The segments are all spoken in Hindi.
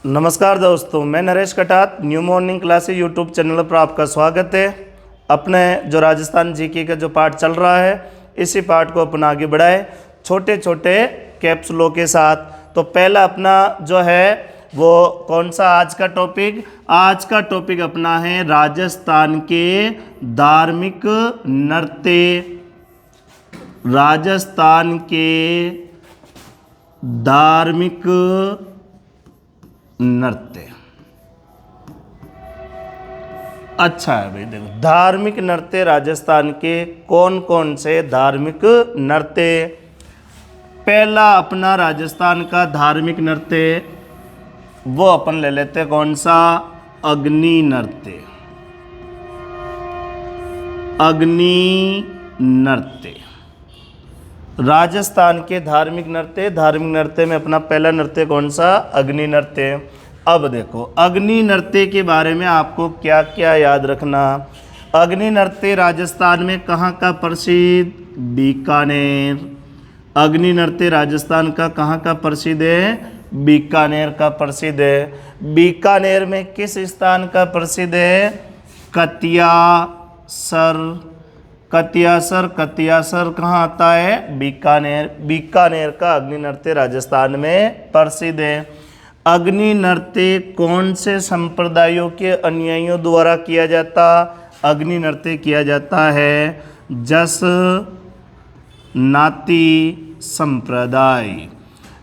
नमस्कार दोस्तों, मैं नरेश कटात। New morning classes YouTube channel पर आपका स्वागत है। अपने जो राजस्थान जीके का जो पाठ चल रहा है, इसी पाठ को अपन आगे बढ़ाए छोटे छोटे कैप्सूलों के साथ। तो पहला अपना जो है वो कौन सा आज का टॉपिक? आज का टॉपिक अपना है राजस्थान के धार्मिक नृत्य। राजस्थान के धार्मिक नृत्य। अच्छा है भाई, देखो धार्मिक नृत्य राजस्थान के कौन कौन से धार्मिक नृत्य। पहला अपना राजस्थान का धार्मिक नृत्य वो अपन ले लेते हैं, कौन सा? अग्नि नृत्य। अग्नि नृत्य राजस्थान के धार्मिक नृत्य में अपना पहला नृत्य कौन सा? अग्नि नृत्य। अब देखो अग्नि नृत्य के बारे में आपको क्या क्या याद रखना। अग्नि नृत्य राजस्थान में कहाँ का प्रसिद्ध? बीकानेर। अग्नि नृत्य राजस्थान का कहाँ का प्रसिद्ध है? बीकानेर का प्रसिद्ध है। बीकानेर में किस स्थान का प्रसिद्ध है? कतियासर। कतियासर कहाँ आता है? बीकानेर। बीकानेर का अग्नि नृत्य राजस्थान में प्रसिद्ध है। अग्नि नृत्य कौन से संप्रदायों के अनुयायियों द्वारा किया जाता? अग्नि नृत्य किया जाता है जस नाती संप्रदाय।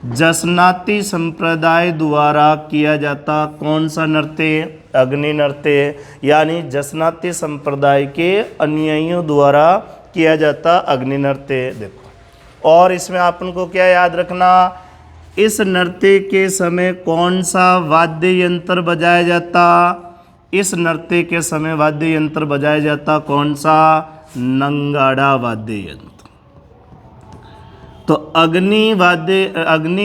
जसनाती संप्रदाय द्वारा किया जाता कौन सा नृत्य? अग्नि नृत्य। यानी जसनाती संप्रदाय के अनुयायियों द्वारा किया जाता अग्नि नृत्य। देखो, और इसमें अपन को क्या याद रखना? इस नृत्य के समय कौन सा वाद्य यंत्र बजाया जाता? इस नृत्य के समय वाद्य यंत्र बजाया जाता कौन सा? नंगाड़ा वाद्य यंत्र। तो अग्नि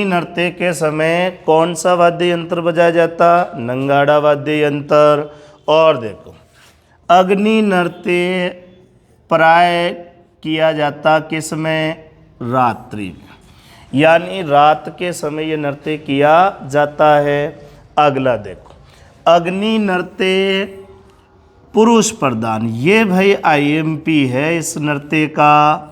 नृत्य के समय कौन सा वाद्य यंत्र बजाया जाता? नंगाड़ा वाद्य यंत्र। और देखो अग्नि नृत्य प्राय किया जाता किस में? रात्रि में। यानी रात के समय ये नृत्य किया जाता है। अगला देखो अग्नि नृत्य पुरुष प्रधान। ये भाई आईएमपी है इस नृत्य का।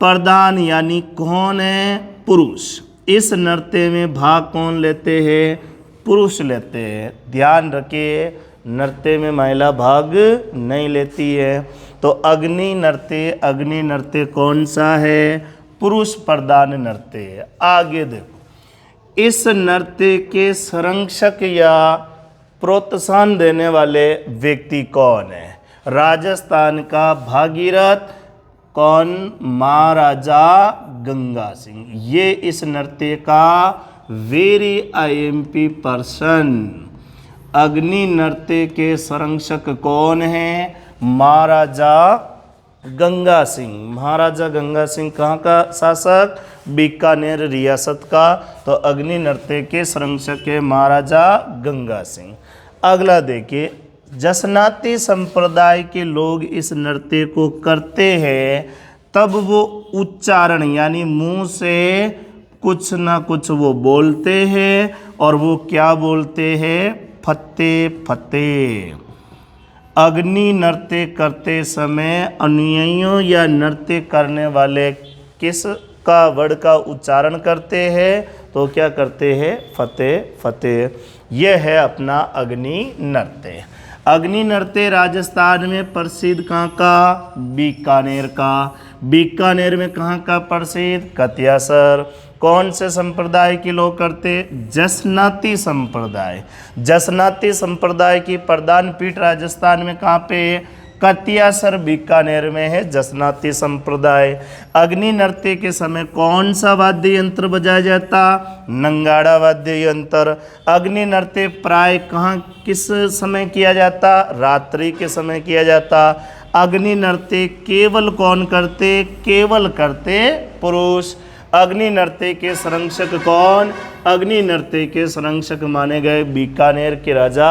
प्रधान यानी कौन है? पुरुष। इस नृत्य में भाग कौन लेते हैं? पुरुष लेते हैं। ध्यान रखिए, नृत्य में महिला भाग नहीं लेती है। तो अग्नि नृत्य कौन सा है? पुरुष प्रधान नृत्य है। आगे देखो इस नृत्य के संरक्षक या प्रोत्साहन देने वाले व्यक्ति कौन है? राजस्थान का भागीरथ। कौन? महाराजा गंगा सिंह। ये इस नृत्य का वेरी आईएमपी पर्सन। अग्नि नृत्य के संरक्षक कौन है? महाराजा गंगा सिंह। महाराजा गंगा सिंह कहाँ का शासक? बीकानेर रियासत का। तो अग्नि नृत्य के संरक्षक है महाराजा गंगा सिंह। अगला देखिए, जसनाती संप्रदाय के लोग इस नृत्य को करते हैं तब वो उच्चारण यानी मुंह से कुछ ना कुछ वो बोलते हैं। और वो क्या बोलते हैं? फतेह फतेह। अग्नि नृत्य करते समय अनुयायियों या नृत्य करने वाले किस का वर्ड का उच्चारण करते हैं? तो क्या करते हैं? फतेह फतेह। यह है अपना अग्नि नृत्य। अग्नि नृत्य राजस्थान में प्रसिद्ध कहाँ का? बीकानेर का। बीकानेर में कहाँ का प्रसिद्ध? कतियासर। कौन से संप्रदाय के लोग करते? जसनाती संप्रदाय। जसनाती संप्रदाय की प्रधान पीठ राजस्थान में कहाँ पे? कतियासर बीकानेर में है जसनाती संप्रदाय। अग्नि नृत्य के समय कौन सा वाद्य यंत्र बजाया जाता? नंगाड़ा वाद्य यंत्र। अग्नि नृत्य प्राय कहाँ किस समय किया जाता? रात्रि के समय किया जाता। अग्नि नृत्य केवल कौन करते? केवल करते पुरुष। अग्नि नृत्य के संरक्षक कौन? अग्नि नृत्य के संरक्षक माने गए बीकानेर के राजा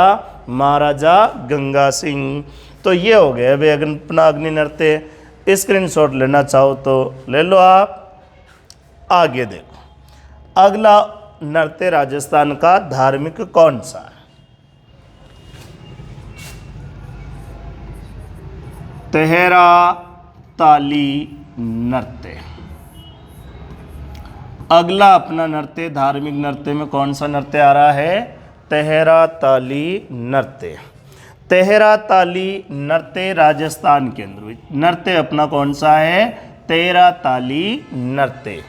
महाराजा गंगा सिंह। तो ये हो गया भाई अपना अग्नि नृत्य। स्क्रीनशॉट लेना चाहो तो ले लो आप। आगे देखो अगला नृत्य राजस्थान का धार्मिक कौन सा है? तेहरा ताली नृत्य। अगला अपना नृत्य धार्मिक नृत्य में कौन सा नृत्य आ रहा है? तेहरा ताली नृत्य। तेहरा ताली नृत्य राजस्थान के अंदर नृत्य अपना कौन सा है? तेहरा ताली नृत्य।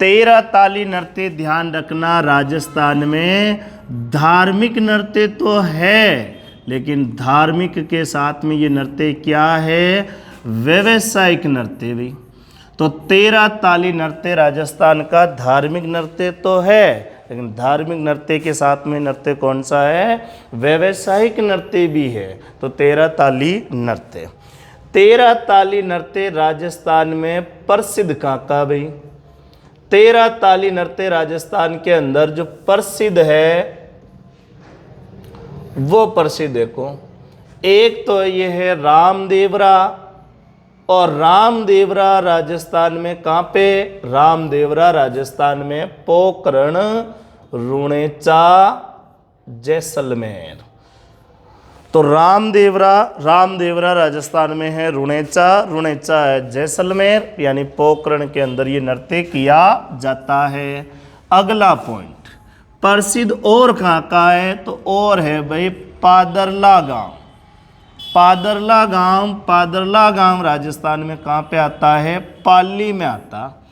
तेहरा ताली नृत्य ध्यान रखना, राजस्थान में धार्मिक नृत्य तो है, लेकिन धार्मिक के साथ में ये नृत्य क्या है? व्यावसायिक नृत्य भी। तो तेहरा ताली नृत्य राजस्थान का धार्मिक नृत्य तो है, लेकिन धार्मिक नृत्य के साथ में नृत्य कौन सा है? व्यावसायिक नृत्य भी है। तो तेहरा ताली नृत्य। तेहरा ताली नृत्य राजस्थान में प्रसिद्ध कहाँ का भाई? तेहरा ताली नृत्य राजस्थान के अंदर जो प्रसिद्ध है वो प्रसिद्ध देखो, एक तो ये है रामदेवरा, और रामदेवरा राजस्थान में कहाँ पे? रामदेवरा राजस्थान में पोखरण, रुणेचा, जैसलमेर। तो रामदेवरा राजस्थान में है, रुणेचा है जैसलमेर, यानी पोखरण के अंदर ये नृत्य किया जाता है। अगला पॉइंट प्रसिद्ध और कहाँ का है? तो और है भाई पादरला गांव। पादरला गांव राजस्थान में कहाँ पे आता है? पाली में आता।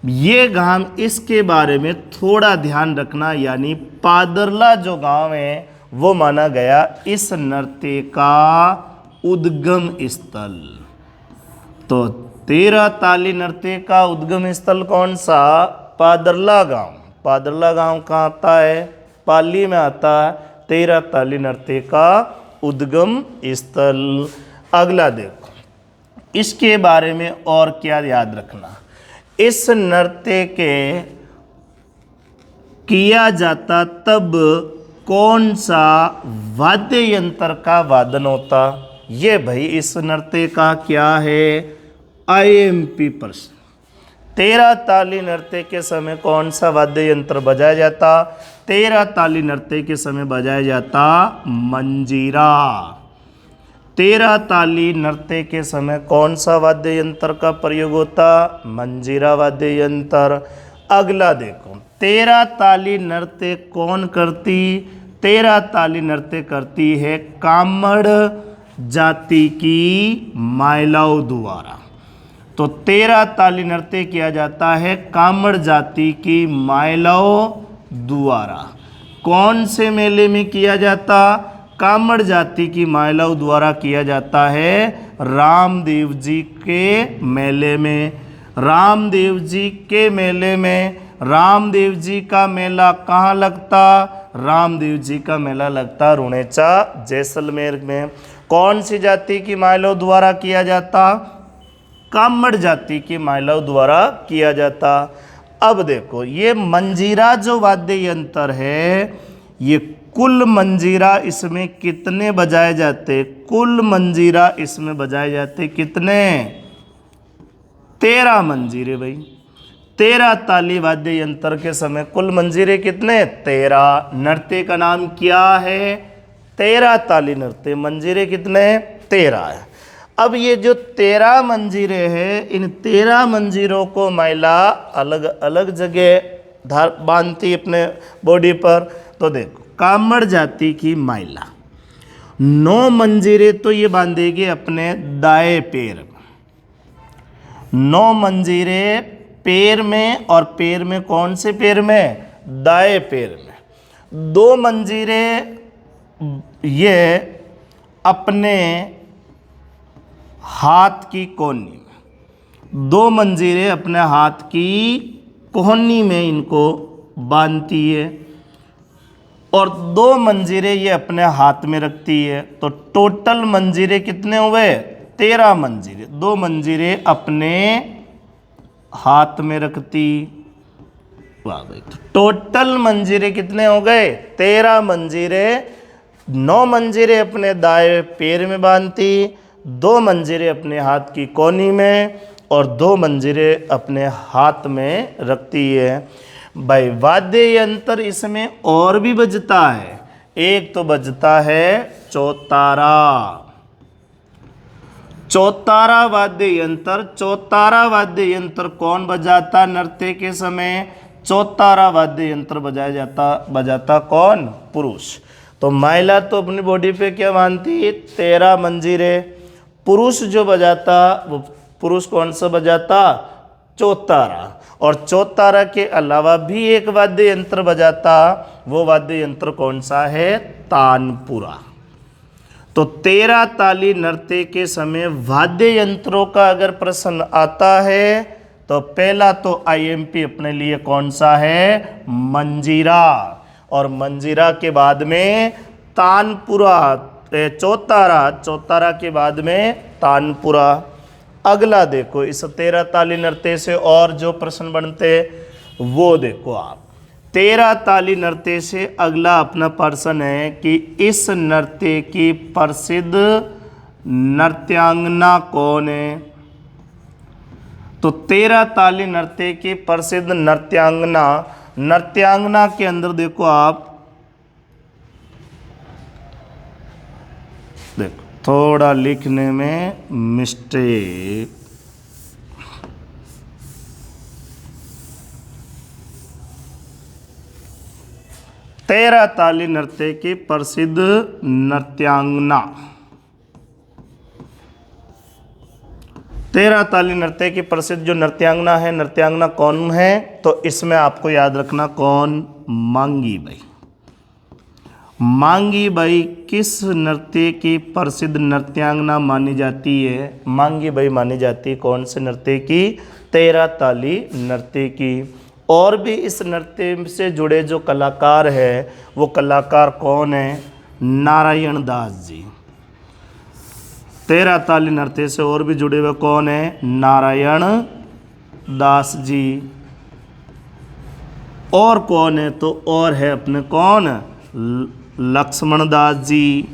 ये गांव, इसके बारे में थोड़ा ध्यान रखना, यानी पादरला जो गांव है वो माना गया इस नृत्य का उद्गम स्थल। तो तेहरा ताली नृत्य का उद्गम स्थल कौन सा? पादरला गांव। पादरला गांव कहाँ आता है? पाली में आता है। तेहरा ताली नृत्य का उद्गम स्थल। अगला देखो, इसके बारे में और क्या याद रखना, इस नृत्य के किया जाता तब कौन सा वाद्य यंत्र का वादन होता? ये भाई इस नृत्य का क्या है? IMP प्रश्न। तेहरा ताली नृत्य के समय कौन सा वाद्य यंत्र बजाया जाता? तेहरा ताली नृत्य के समय बजाया जाता मंजीरा। तेहरा ताली नृत्य के समय कौन सा वाद्य यंत्र का प्रयोग होता? मंजीरा वाद्य यंत्र। अगला देखो, तेहरा ताली नृत्य कौन करती? तेहरा ताली नृत्य करती है कामड़ जाति की महिलाओं द्वारा। तो तेहरा ताली नृत्य किया जाता है कामड़ जाति की महिलाओं द्वारा। कौन से मेले में किया जाता? कामड़ जाति की महिलाओं द्वारा किया जाता है रामदेव जी के मेले में। रामदेव जी के मेले में, रामदेव जी का मेला कहाँ लगता? रामदेव जी का मेला लगता रुणेचा जैसलमेर में। कौन सी जाति की महिलाओं द्वारा किया जाता? कामड़ जाति की महिलाओं द्वारा किया जाता। अब देखो, ये मंजीरा जो वाद्य यंत्र है, ये कुल मंजीरा इसमें कितने बजाए जाते? कुल मंजीरा इसमें बजाए जाते कितने? 13 मंजीरे भाई। 13 ताली वाद्य यंत्र के समय कुल मंजीरे कितने? 13। नृत्य का नाम क्या है? तेहरा ताली नृत्य। मंजीरे कितने? 13 है। अब ये जो 13 मंजीरे हैं, इन 13 मंजीरों को महिला अलग अलग जगह बांधती अपने बॉडी पर। तो देखो, कामड़ जाति की महिला 9 मंजीरे तो ये बांधेगी अपने दाएं पैर में, 9 मंजीरे पैर में, और पैर में कौन से पैर में? दाएं पैर में। 2 मंजीरे ये अपने हाथ की कोहनी में, 2 मंजीरे अपने हाथ की कोहनी में इनको बांधती है, और 2 मंजीरे ये अपने हाथ में रखती है। तो टोटल मंजीरे कितने हुए? 13 मंजीरे। 2 मंजीरे अपने हाथ में रखती। वाह भाई, तो टोटल मंजीरे कितने हो गए? 13 मंजीरे। 9 मंजीरे अपने दाएं पैर में बांधती, 2 मंजीरे अपने हाथ की कोहनी में, और 2 मंजीरे अपने हाथ में रखती है। भाई वाद्य यंत्र इसमें और भी बजता है। एक तो बजता है चौतारा, चौतारा वाद्य यंत्र। चौतारा वाद्य यंत्र कौन बजाता नृत्य के समय? चौतारा वाद्य यंत्र बजाता कौन? पुरुष। तो महिला तो अपनी बॉडी पे क्या बांधती? 13 मंजीरे। पुरुष जो बजाता वो पुरुष कौन सा बजाता? चौतारा। और चौतारा के अलावा भी एक वाद्य यंत्र बजाता, वो वाद्य यंत्र कौन सा है? तानपुरा। तो 13 ताली नृत्य के समय वाद्य यंत्रों का अगर प्रश्न आता है तो पहला तो आईएमपी अपने लिए कौन सा है? मंजीरा। और मंजीरा के बाद में तानपुरा, चौतारा, चौतारा के बाद में तानपुरा। अगला देखो, इस 13 ताली नृत्य से और जो प्रश्न बनते वो देखो आप। 13 ताली नृत्य से अगला अपना प्रश्न है कि इस नृत्य की प्रसिद्ध नृत्यांगना कौन है? तो 13 ताली नृत्य की प्रसिद्ध नृत्यांगना, नृत्यांगना के अंदर देखो आप, देखो थोड़ा लिखने में मिस्टेक। तेरह ताली नृत्य की प्रसिद्ध नृत्यांगना, 13 ताली नृत्य की प्रसिद्ध जो नृत्यांगना है, नृत्यांगना कौन है? तो इसमें आपको याद रखना कौन? मांगी बाई। मांगी बाई किस नृत्य की प्रसिद्ध नृत्यांगना मानी जाती है? मांगी बाई मानी जाती है कौन से नृत्य की? 13 ताली नृत्य की। और भी इस नृत्य से जुड़े जो कलाकार है वो कलाकार कौन है? नारायण दास जी। 13 ताली नृत्य से और भी जुड़े हुए कौन है? नारायण दास जी। और कौन है? तो और है अपने कौन? लक्ष्मण दास जी।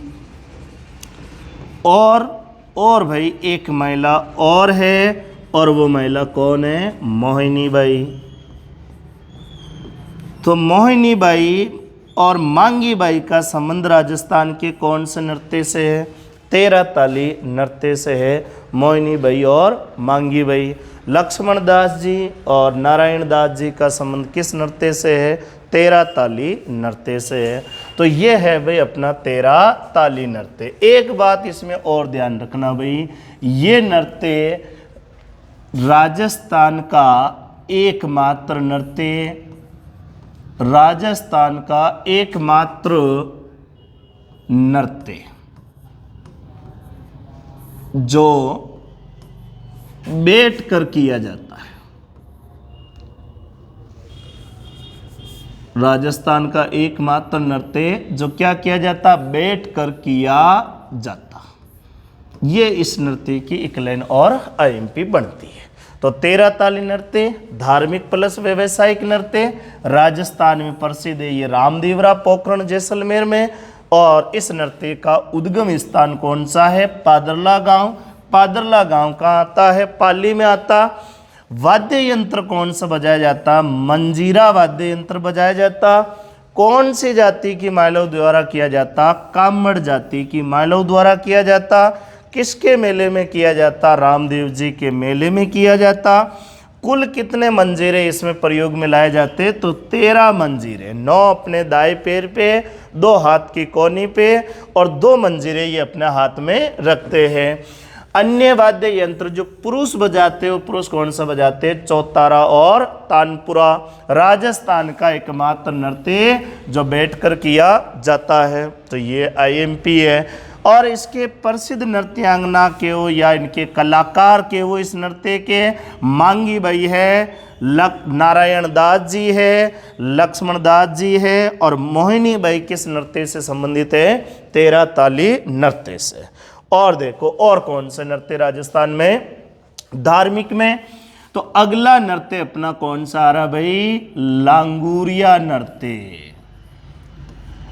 और भाई एक महिला और है, और वो महिला कौन है? मोहिनी बाई। तो मोहिनी बाई और मांगी बाई का संबंध राजस्थान के कौन से नृत्य से है? 13 ताली नृत्य से है, मोहिनी बाई और मांगी बाई। लक्ष्मण दास जी और नारायण दास जी का संबंध किस नृत्य से है? 13 ताली नृत्य से है। तो ये है भाई अपना 13 ताली नृत्य। एक बात इसमें और ध्यान रखना भाई, ये नृत्य राजस्थान का एकमात्र नृत्य, राजस्थान का एकमात्र नृत्य जो बैठकर किया जाता है। राजस्थान का एकमात्र नृत्य जो क्या किया जाता? बैठकर किया जाता। ये इस नृत्य की एक लाइन और आईएमपी बनती है। तो 13 ताली नृत्य धार्मिक प्लस व्यवसायिक नृत्य, राजस्थान में प्रसिद्ध है ये रामदेवरा पोखरण जैसलमेर में। और इस नृत्य का उद्गम स्थान कौन सा है? पादरला गांव। पादरला गांव कहाँ आता है? पाली में आता। वाद्य यंत्र कौन सा बजाया जाता? मंजीरा वाद्य यंत्र बजाया जाता। कौन सी जाति की मालव द्वारा किया जाता? कामड़ जाति की मालव द्वारा किया जाता। किसके मेले में किया जाता? रामदेव जी के मेले में किया जाता। कुल कितने मंजीरे इसमें प्रयोग में लाए जाते? तो 13 मंजीरे, 9 अपने दाएं पैर पे, 2 हाथ की कोहनी पे और 2 मंजीरे ये अपने हाथ में रखते हैं। अन्य वाद्य यंत्र जो पुरुष बजाते हैं वो पुरुष कौन सा बजाते हैं? चौतारा और तानपुरा। राजस्थान का एकमात्र नृत्य जो बैठकर किया जाता है। तो ये आईएमपी है। और इसके प्रसिद्ध नृत्यांगना के हो या इनके कलाकार के हो इस नृत्य के, मांगी बाई है, नारायण दास जी है, लक्ष्मण दास जी है और मोहिनी बाई किस नृत्य से संबंधित है? 13 ताली नृत्य से। और देखो और कौन से नृत्य राजस्थान में धार्मिक में? तो अगला नृत्य अपना कौन सा आ रहा भाई? लांगुरिया नृत्य।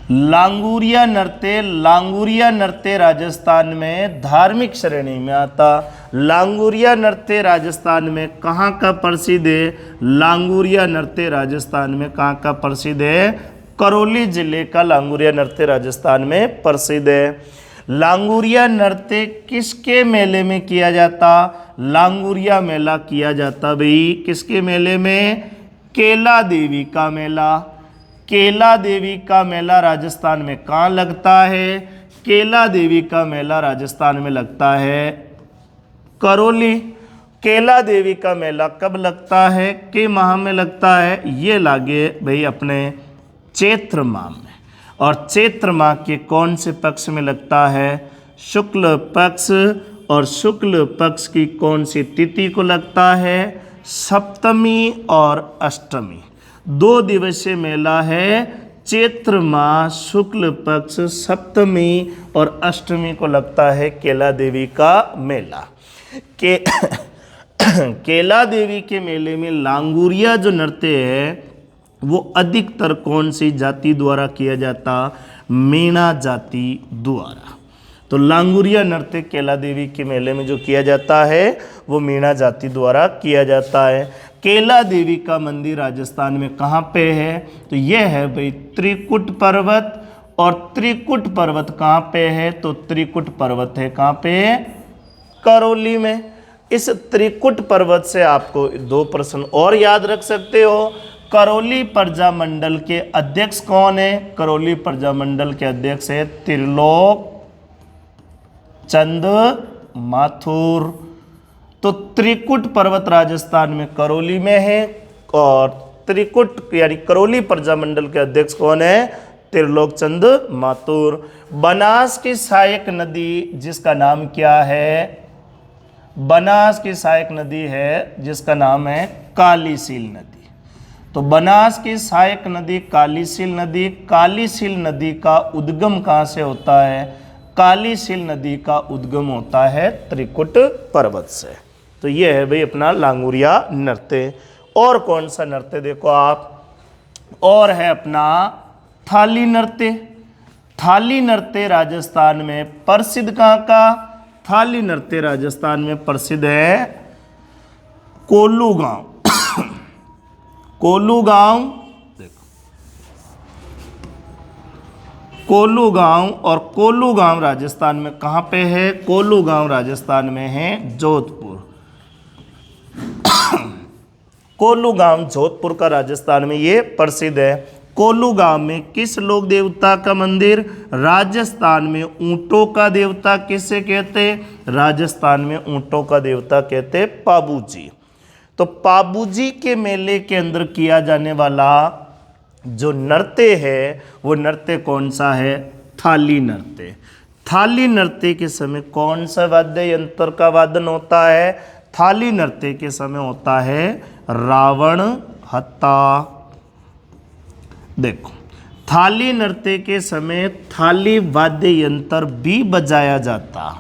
लांगुरिया नृत्य, लांगुरिया नृत्य राजस्थान में धार्मिक श्रेणी में आता। लांगुरिया नृत्य राजस्थान में कहाँ का प्रसिद्ध है? लांगुरिया नृत्य राजस्थान में कहाँ का प्रसिद्ध है? करौली जिले का लांगुरिया नृत्य राजस्थान में प्रसिद्ध है। लांगुरिया नृत्य किसके मेले में किया जाता? लांगुरिया मेला किया जाता भाई किसके मेले में? केला देवी का मेला। केला देवी का मेला राजस्थान में कहाँ लगता है? केला देवी का मेला राजस्थान में लगता है करौली। केला देवी का मेला कब लगता है? के माह में लगता है? ये लागे भाई अपने चैत्र माह में। और चैत्र माह के कौन से पक्ष में लगता है? शुक्ल पक्ष। और शुक्ल पक्ष की कौन सी तिथि को लगता है? सप्तमी और अष्टमी। 2 दिवसीय मेला है। चैत्र माह शुक्ल पक्ष सप्तमी और अष्टमी को लगता है केला देवी का मेला। के केला देवी के मेले में लांगुरिया जो नृत्य है वो अधिकतर कौन सी जाति द्वारा किया जाता? मीणा जाति द्वारा। तो लांगुरिया नृत्य केला देवी के मेले में जो किया जाता है वो मीणा जाति द्वारा किया जाता है। केला देवी का मंदिर राजस्थान में कहाँ पे है? तो ये है भाई त्रिकुट पर्वत। और त्रिकुट पर्वत कहाँ पे है? तो त्रिकुट पर्वत है कहाँ पे? करौली में। इस त्रिकुट पर्वत से आपको 2 प्रश्न और याद रख सकते हो। करौली प्रजा मंडल के अध्यक्ष कौन है? करौली प्रजा मंडल के अध्यक्ष है त्रिलोक चंद माथुर। तो त्रिकुट पर्वत राजस्थान में करौली में है। और त्रिकुट यानी करौली प्रजा मंडल के अध्यक्ष कौन है? त्रिलोक चंद माथुर। बनास की सहायक नदी जिसका नाम क्या है? बनास की सहायक नदी है जिसका नाम है कालीसील नदी। तो बनास की सहायक नदी कालीसील नदी। कालीसील नदी का उद्गम कहाँ से होता है? कालीसील नदी का उद्गम होता है त्रिकुट पर्वत से। तो ये है भाई अपना लांगुरिया नृत्य। और कौन सा नृत्य देखो आप? और है अपना थाली नृत्य। थाली नृत्य राजस्थान में प्रसिद्ध कहाँ का? थाली नृत्य राजस्थान में प्रसिद्ध है कोल्लू गांव। कोल्लू गांव देखो, कोल्लू गांव। और कोल्लू गांव राजस्थान में कहाँ पे है? कोल्लू गांव राजस्थान में है जोधपुर। कोल्लू गांव जोधपुर का राजस्थान में ये प्रसिद्ध है। कोल्लू गांव में किस लोक देवता का मंदिर? राजस्थान में ऊंटों का देवता किसे कहते? राजस्थान में ऊंटों का देवता कहते पाबूजी। तो पाबूजी के मेले के अंदर किया जाने वाला जो नृत्य है वो नृत्य कौन सा है? थाली नृत्य। थाली नृत्य के समय कौन सा वाद्य यंत्र का वादन होता है? थाली नृत्य के समय होता है रावण हत्ता। देखो, थाली नृत्य के समय थाली वाद्य यंत्र भी बजाया जाता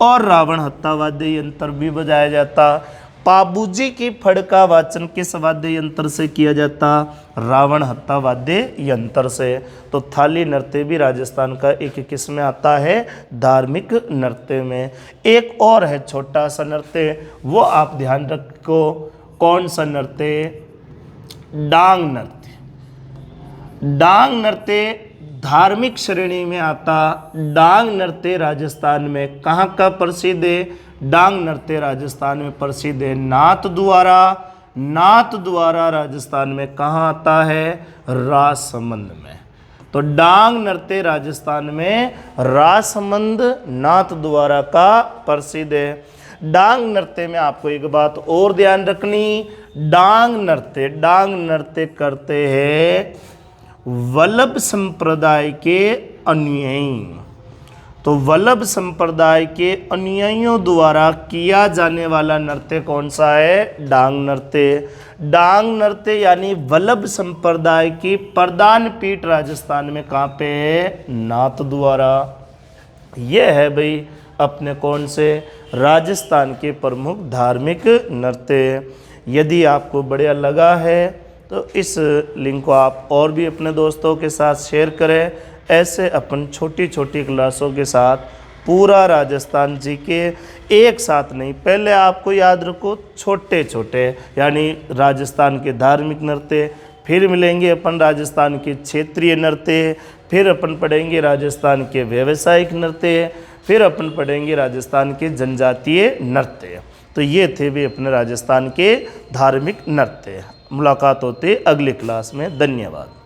और रावण हत्ता वाद्य यंत्र भी बजाया जाता। पाबूजी की फड़ का वाचन किस वाद्य यंत्र से किया जाता? रावण हत्ता वाद्य यंत्र से। तो थाली नृत्य भी राजस्थान का एक किस्म में आता है धार्मिक नृत्य में। एक और है छोटा सा नृत्य, वो आप ध्यान रखो। कौन सा नृत्य? डांग नृत्य। डांग नृत्य धार्मिक श्रेणी में आता। डांग नृत्य राजस्थान में कहाँ का प्रसिद्ध है? डांग नृत्य राजस्थान में प्रसिद्ध है नाथ द्वारा। नाथ द्वारा राजस्थान में कहाँ आता है? राजसमंद में। तो डांग नृत्य राजस्थान में राजसमंद नाथ द्वारा का प्रसिद्ध है। डांग नृत्य में आपको एक बात और ध्यान रखनी, डांग नृत्य करते हैं वल्लभ संप्रदाय के अनुयायी। तो वल्लभ संप्रदाय के अनुयायियों द्वारा किया जाने वाला नृत्य कौन सा है? डांग नृत्य। डांग नृत्य यानी वल्लभ संप्रदाय की प्रधान पीठ राजस्थान में कहाँ पे है? नाथ द्वारा। यह है भाई अपने कौन से राजस्थान के प्रमुख धार्मिक नृत्य। यदि आपको बढ़िया लगा है तो इस लिंक को आप और भी अपने दोस्तों के साथ शेयर करें। ऐसे अपन छोटी छोटी क्लासों के साथ पूरा राजस्थान जी के एक साथ नहीं, पहले आपको याद रखो छोटे छोटे यानी राजस्थान के धार्मिक नृत्य, फिर मिलेंगे अपन राजस्थान के क्षेत्रीय नृत्य, फिर अपन पढ़ेंगे राजस्थान के व्यावसायिक नृत्य, फिर अपन पढ़ेंगे राजस्थान के जनजातीय नृत्य। तो ये थे भी अपने राजस्थान के धार्मिक नृत्य। मुलाकात होती अगली क्लास में। धन्यवाद।